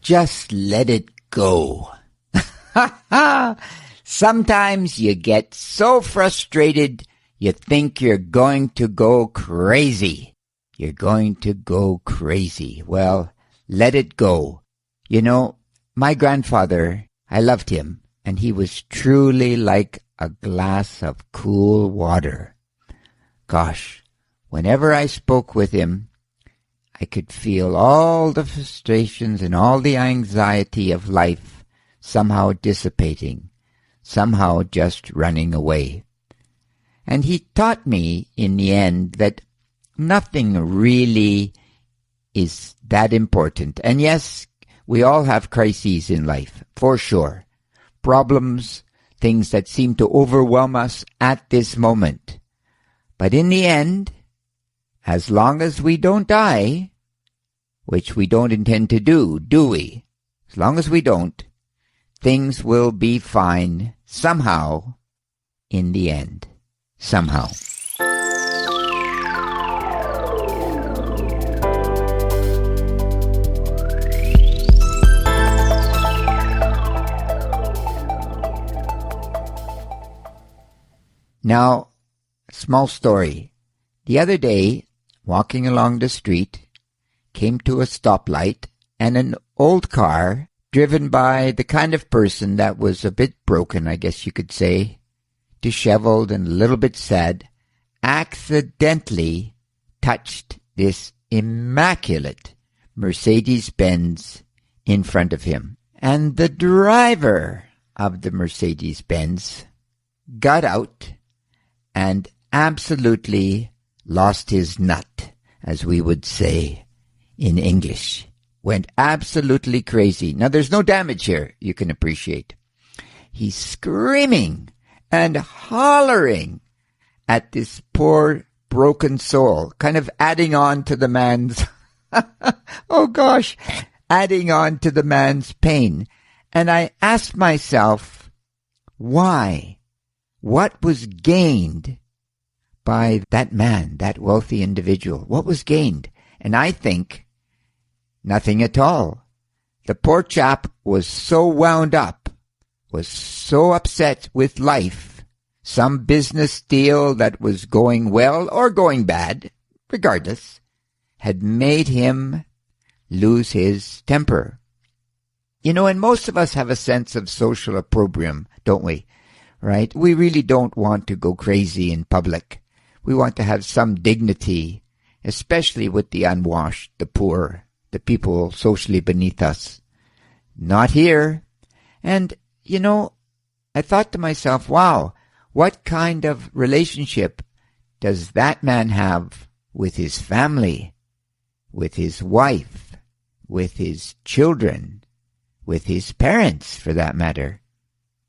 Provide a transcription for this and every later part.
Just let it go. Sometimes you get so frustrated, you think you're going to go crazy. You're going to go crazy. Well, let it go. You know, my grandfather, I loved him, and he was truly like a glass of cool water. Gosh, whenever I spoke with him, I could feel all the frustrations and all the anxiety of life somehow dissipating, somehow just running away. And he taught me in the end that nothing really is that important. And yes, we all have crises in life, for sure. Problems, things that seem to overwhelm us at this moment. But in the end, as long as we don't die, which we don't intend to do we? As long as we don't, things will be fine somehow in the end. Somehow. Now, small story. The other day, walking along the street, came to a stoplight, and an old car, driven by the kind of person that was a bit broken, I guess you could say, disheveled and a little bit sad, accidentally touched this immaculate Mercedes-Benz in front of him. And the driver of the Mercedes-Benz got out and absolutely lost his nut, as we would say in English. Went absolutely crazy. Now, there's no damage here, you can appreciate. He's screaming and hollering at this poor broken soul, kind of adding on to the man's, oh gosh, adding on to the man's pain. And I asked myself, why? What was gained by that man, that wealthy individual? What was gained? And I think nothing at all. The poor chap was so wound up, was so upset with life, some business deal that was going well or going bad, regardless, had made him lose his temper. You know, and most of us have a sense of social opprobrium, don't we? Right? We really don't want to go crazy in public. We want to have some dignity, especially with the unwashed, the poor, the people socially beneath us. Not here. And, you know, I thought to myself, wow, what kind of relationship does that man have with his family, with his wife, with his children, with his parents, for that matter?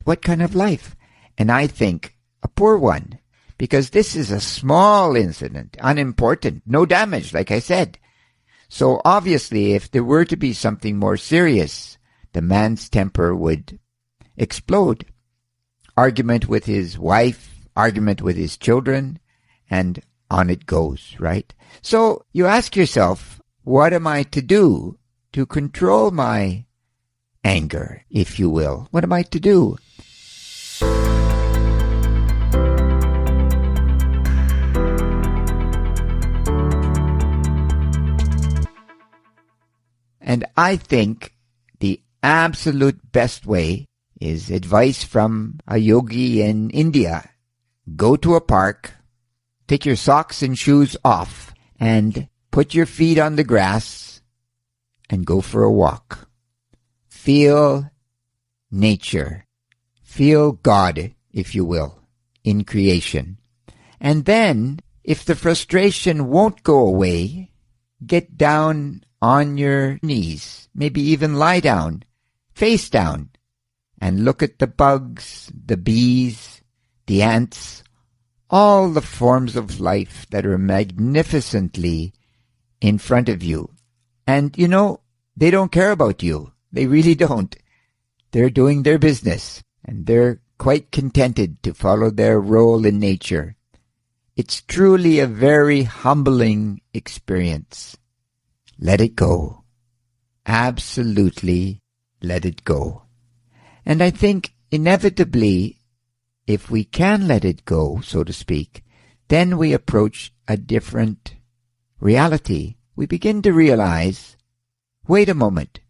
What kind of life? And I think a poor one, because this is a small incident, unimportant, no damage, like I said. So obviously, if there were to be something more serious, the man's temper would explode. Argument with his wife, argument with his children, and on it goes, right? So you ask yourself, what am I to do to control my anger, if you will? What am I to do? And I think the absolute best way is advice from a yogi in India. Go to a park, take your socks and shoes off, and put your feet on the grass and go for a walk. Feel nature. Feel God, if you will, in creation. And then, if the frustration won't go away, get down on your knees, maybe even lie down, face down, and look at the bugs, the bees, the ants, all the forms of life that are magnificently in front of you. And, you know, they don't care about you. They really don't. They're doing their business, and they're quite contented to follow their role in nature. It's truly a very humbling experience. Let it go. absolutely let it go. And I think inevitably, if we can let it go, so to speak, then we approach a different reality. We begin to realize, wait a moment,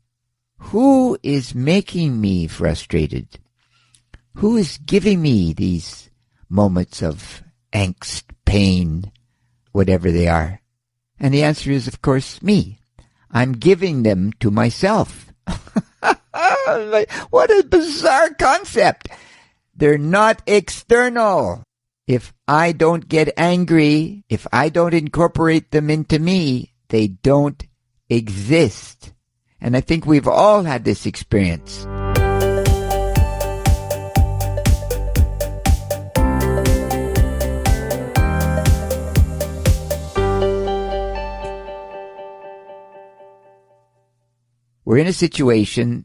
who is making me frustrated? Who is giving me these moments of angst, pain, whatever they are? And the answer is, of course, me. I'm giving them to myself. What a bizarre concept. They're not external. If I don't get angry, if I don't incorporate them into me, they don't exist. And I think we've all had this experience. We're in a situation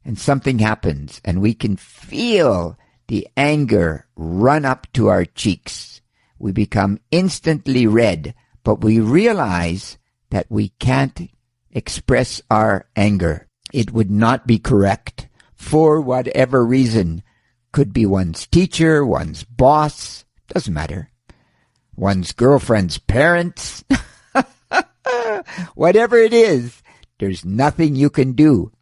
and something happens and we can feel the anger run up to our cheeks. We become instantly red, but we realize that we can't express our anger. It would not be correct for whatever reason. Could be one's teacher, one's boss, doesn't matter. One's girlfriend's parents. Whatever it is, there's nothing you can do.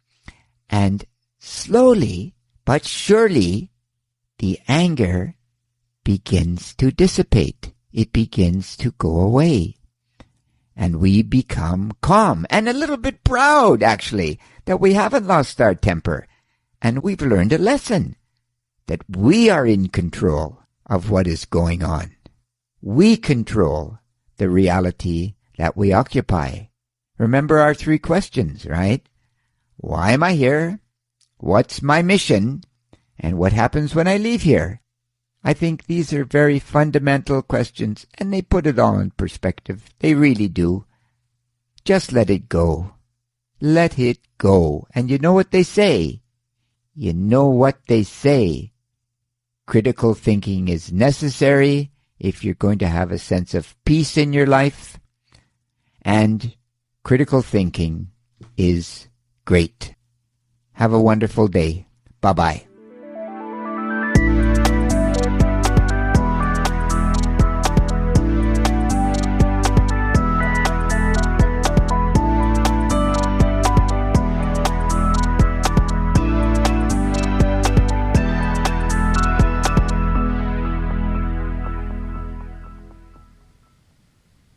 And slowly but surely, the anger begins to dissipate. It begins to go away. And we become calm and a little bit proud, actually, that we haven't lost our temper. And we've learned a lesson, that we are in control of what is going on. We control the reality that we occupy. Remember our 3 questions, right? Why am I here? What's my mission? And what happens when I leave here? I think these are very fundamental questions, and they put it all in perspective. They really do. Just let it go. Let it go. And you know what they say? You know what they say. Critical thinking is necessary if you're going to have a sense of peace in your life. And critical thinking is great. Have a wonderful day. Bye-bye.